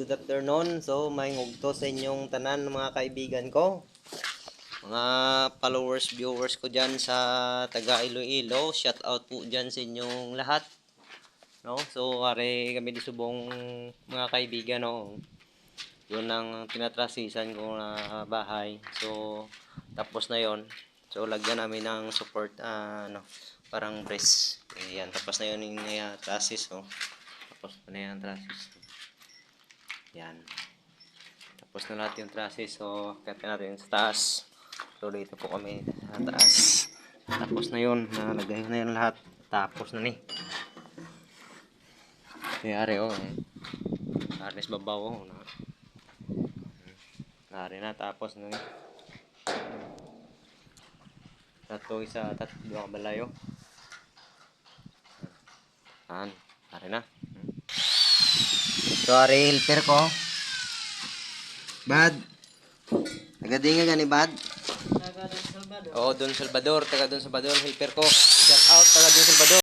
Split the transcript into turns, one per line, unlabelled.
Good afternoon. So, may ngugto sa inyong tanan mga kaibigan ko. Mga followers, viewers ko dyan sa taga Iloilo. Shout out po dyan sa inyong lahat. No? So, are kami di subong mga kaibigan. No? Yun ang tinatrasisan ko na bahay. So, tapos na yon. So, lagyan namin ng support, parang brace. Ayan, tapos na yun yung trasis. Oh. Tapos na yan trasis. Yan. Tapos na natin yung trusses. So, kaya natin sa taas. So, dito po kami sa taas. Tapos na yun. Nalagay na yun lahat. Tapos na ni. Kaya oh. Harness babaw. Oh. Nari na. Tapos na ni. Tatlo isa. Tatlo ang balayo. Yan. Nari na. So, ari helper ko. Bad. Nagadinga gani bad? Taga Don Salvador. Oo, Don Salvador. Taga Don Salvador. Helper ko. Shout out taga Don Salvador.